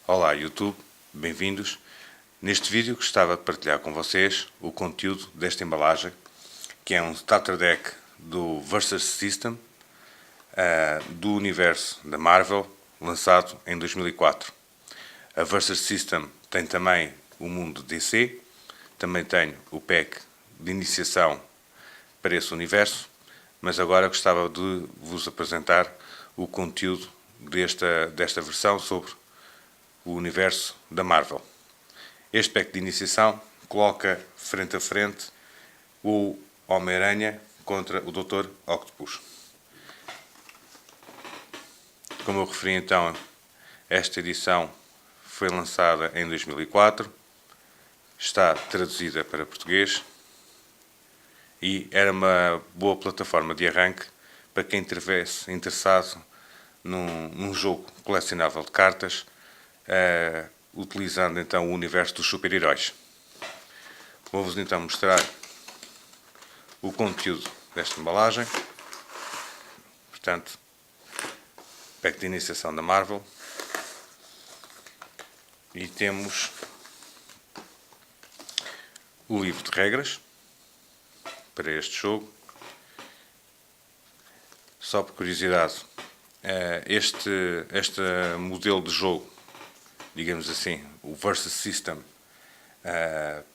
Olá YouTube, bem-vindos. Neste vídeo gostava de partilhar com vocês o conteúdo desta embalagem, que é um starter deck do Versus System, do universo da Marvel, lançado em 2004. A Versus System tem também o mundo DC, também tem o pack de iniciação para esse universo, mas agora gostava de vos apresentar o conteúdo desta versão sobre o universo da Marvel. Este pack de iniciação coloca frente a frente o Homem-Aranha contra o Dr. Octopus. Como eu referi então, esta edição foi lançada em 2004, está traduzida para português e era uma boa plataforma de arranque para quem estivesse interessado num jogo colecionável de cartas, utilizando então o universo dos super-heróis. Vou-vos então mostrar o conteúdo desta embalagem. Portanto, pack de iniciação da Marvel. E temos o livro de regras para este jogo. Só por curiosidade, este modelo de jogo, digamos assim, o Versus System,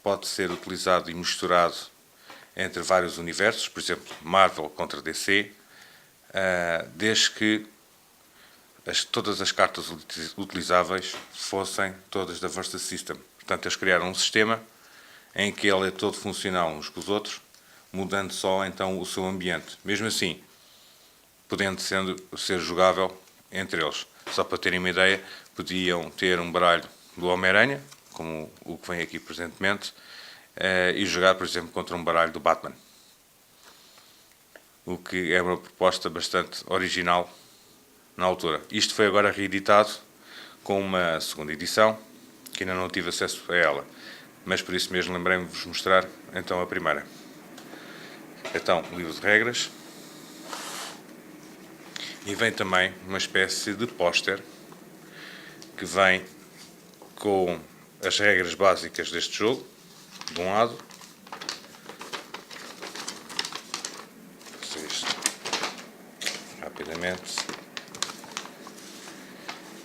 pode ser utilizado e misturado entre vários universos, por exemplo, Marvel contra DC, desde que todas as cartas utilizáveis fossem todas da Versus System. Portanto, eles criaram um sistema em que ele é todo funcional uns com os outros, mudando só então o seu ambiente. Mesmo assim, podendo ser jogável entre eles. Só para terem uma ideia, podiam ter um baralho do Homem-Aranha, como o que vem aqui presentemente, e jogar, por exemplo, contra um baralho do Batman. O que é uma proposta bastante original na altura. Isto foi agora reeditado com uma segunda edição, que ainda não tive acesso a ela, mas por isso mesmo lembrei-me de vos mostrar então a primeira. Então, o livro de regras. E vem também uma espécie de póster que vem com as regras básicas deste jogo, de um lado. Isto rapidamente.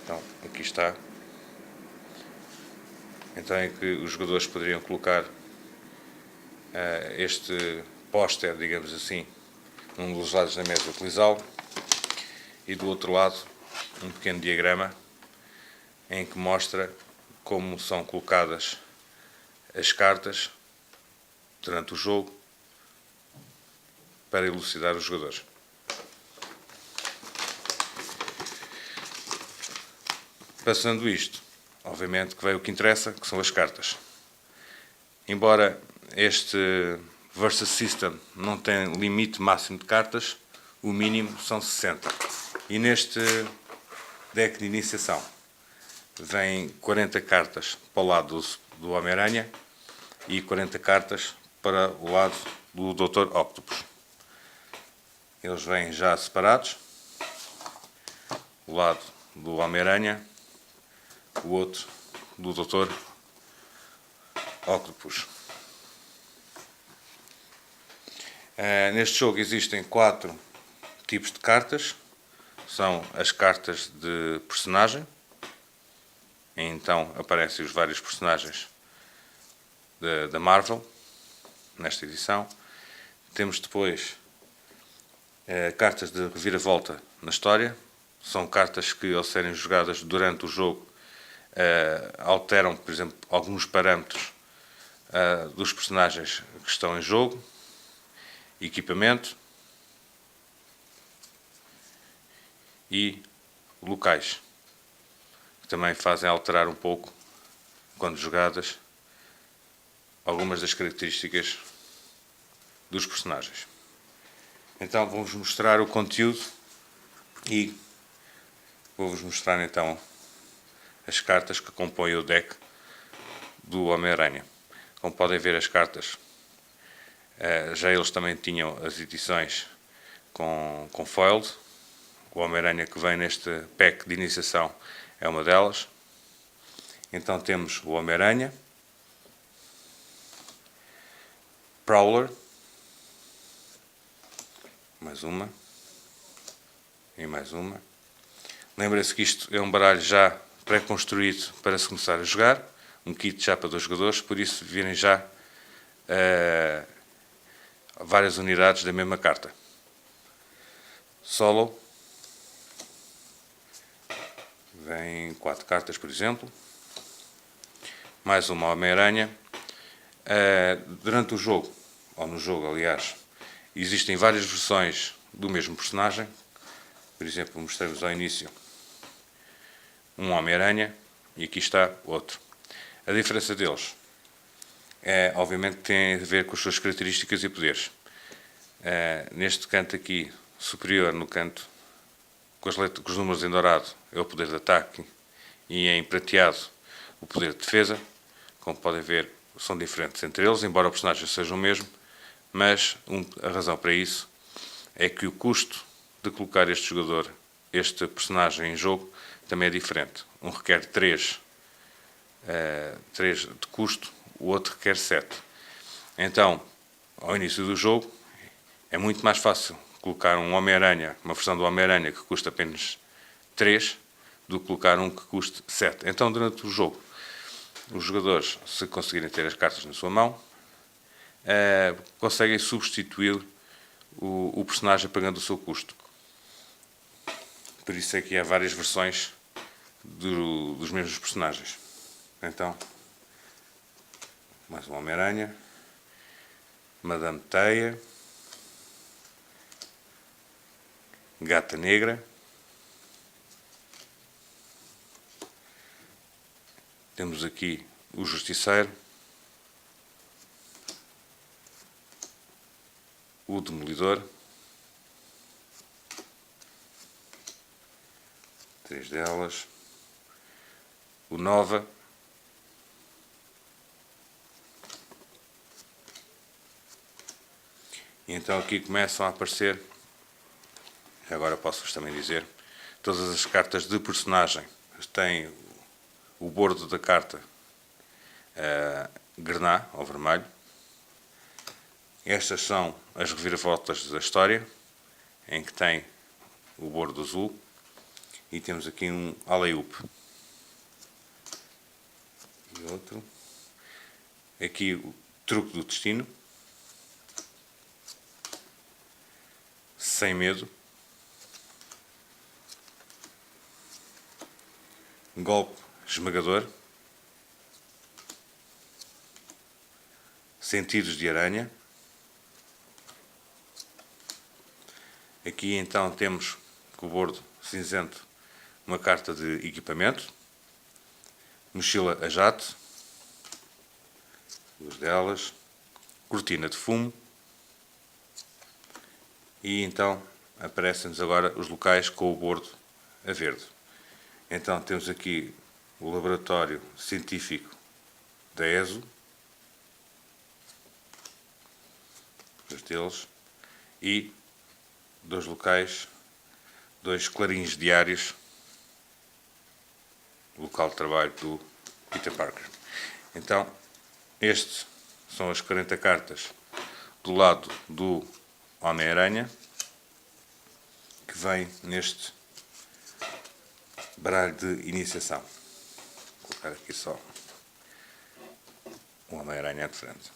Então, aqui está. Então é que os jogadores poderiam colocar este póster, digamos assim, num dos lados da mesa, utilizá-lo. E do outro lado, um pequeno diagrama em que mostra como são colocadas as cartas durante o jogo para elucidar os jogadores. Passando isto, obviamente que veio o que interessa, que são as cartas. Embora este Versus System não tenha limite máximo de cartas, o mínimo são 60. E neste deck de iniciação vem 40 cartas para o lado do Homem-Aranha e 40 cartas para o lado do Dr. Octopus. Eles vêm já separados. O lado do Homem-Aranha, o outro do Dr. Octopus. Neste jogo existem 4 tipos de cartas. São as cartas de personagem. Então aparecem os vários personagens da Marvel nesta edição. Temos depois cartas de reviravolta na história. São cartas que, ao serem jogadas durante o jogo, alteram, por exemplo, alguns parâmetros dos personagens que estão em jogo. Equipamento e locais, que também fazem alterar um pouco, quando jogadas, algumas das características dos personagens. Então vou-vos mostrar o conteúdo e vou-vos mostrar então as cartas que compõem o deck do Homem-Aranha. Como podem ver, as cartas, já eles também tinham as edições com foiled. O Homem-Aranha que vem neste pack de iniciação é uma delas. Então temos o Homem-Aranha, Prowler, mais uma, e mais uma. Lembrem-se que isto é um baralho já pré-construído para se começar a jogar, um kit já para 2 jogadores, por isso virem já várias unidades da mesma carta. Solo, vem 4 cartas, por exemplo, mais uma Homem-Aranha. Durante o jogo, ou no jogo, aliás, existem várias versões do mesmo personagem. Por exemplo, mostramos ao início um Homem-Aranha e aqui está outro. A diferença deles obviamente, tem a ver com as suas características e poderes. Neste canto aqui, superior, no canto com os números em dourado, é o poder de ataque e em prateado o poder de defesa. Como podem ver, são diferentes entre eles, embora o personagem seja o mesmo, mas a razão para isso é que o custo de colocar este personagem em jogo, também é diferente. Um requer 3 de custo, o outro requer 7. Então, ao início do jogo, é muito mais fácil colocar um Homem-Aranha, uma versão do Homem-Aranha que custa apenas 3, do que colocar um que custe 7. Então, durante o jogo, os jogadores, se conseguirem ter as cartas na sua mão, conseguem substituir o personagem pagando o seu custo. Por isso é que há várias versões dos mesmos personagens. Então, mais um Homem-Aranha, Madame Teia, Gata Negra, temos aqui o Justiceiro, o Demolidor, 3 delas, o Nova, e então aqui começam a aparecer, agora posso-vos também dizer, todas as cartas de personagem. Têm o bordo da carta grená, ou vermelho. Estas são as reviravoltas da história, em que tem o bordo azul, e temos aqui um alley-oop. E outro. Aqui o truque do destino. Sem medo. Golpe esmagador. Sentidos de aranha. Aqui então temos com o bordo cinzento uma carta de equipamento. Mochila a jato. 2 delas. Cortina de fumo. E então aparecem-nos agora os locais com o bordo a verde. Então temos aqui o laboratório científico da ESO, 2 deles, e 2 locais, 2 clarins diários, local de trabalho do Peter Parker. Então, estes são as 40 cartas do lado do Homem-Aranha, que vem neste baralho de iniciação. Vou colocar aqui só o Homem-Aranha de frente.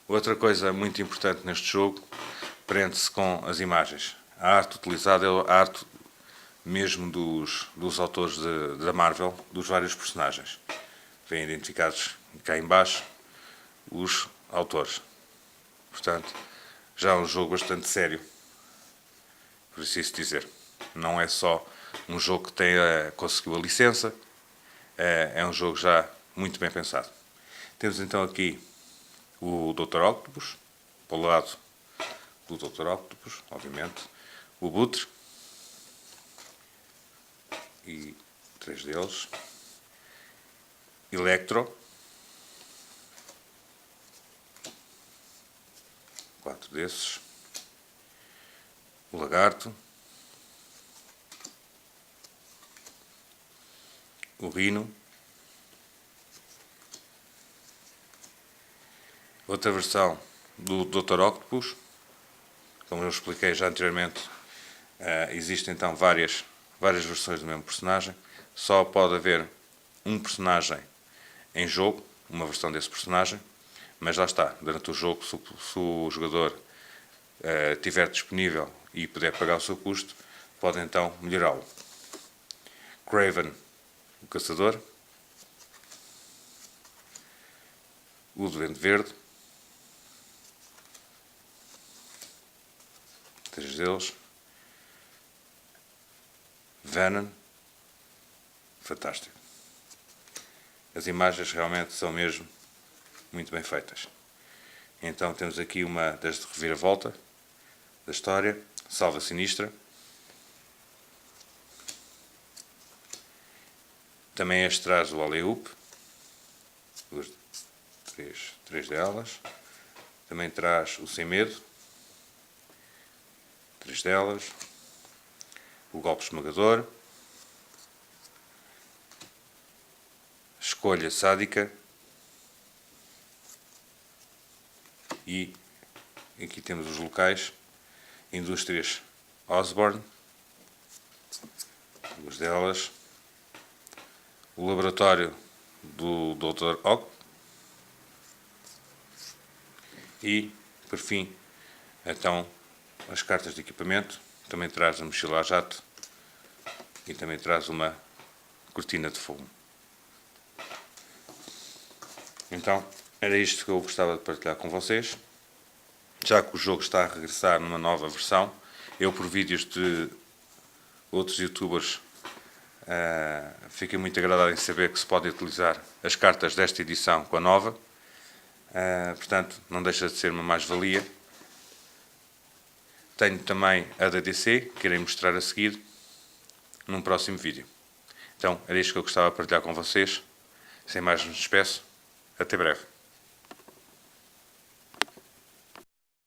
Outra coisa muito importante neste jogo prende-se com as imagens. A arte utilizada é a arte mesmo dos autores da Marvel, dos vários personagens. Vêm identificados cá em baixo os autores. Portanto, já é um jogo bastante sério, por assim dizer. Não é só um jogo que conseguiu a licença, é um jogo já muito bem pensado. Temos então aqui o Dr. Octopus, para o lado do Dr. Octopus, obviamente, o Butre, e 3 deles, Electro, 4 desses, o Lagarto, o Rhino, Outra versão do Dr. Octopus, como eu expliquei já anteriormente, existem então várias versões do mesmo personagem. Só pode haver um personagem em jogo, uma versão desse personagem, mas lá está, durante o jogo, se o jogador estiver disponível e puder pagar o seu custo, pode então melhorá-lo. Kraven, o Caçador, o Duende Verde, 3 deles, Venom, fantástico. As imagens realmente são mesmo muito bem feitas. Então temos aqui uma das de reviravolta da história, Salva Sinistra. Também este traz o Alley-Oop, três delas. Também traz o Sem Medo, 3 delas. O Golpe Esmagador. Escolha Sádica. E aqui temos os locais. Indústrias Osborne, 2 delas. O laboratório do Dr. Ock. E, por fim, então, as cartas de equipamento. Também traz a mochila a jato e também traz uma cortina de fumo. Então, era isto que eu gostava de partilhar com vocês. Já que o jogo está a regressar numa nova versão, eu, por vídeos de outros youtubers, fiquei muito agradado em saber que se pode utilizar as cartas desta edição com a nova. Portanto, não deixa de ser uma mais-valia. Tenho também a da DC, que irei mostrar a seguir num próximo vídeo. Então, era isto que eu gostava de partilhar com vocês. Sem mais, me despeço. Até breve.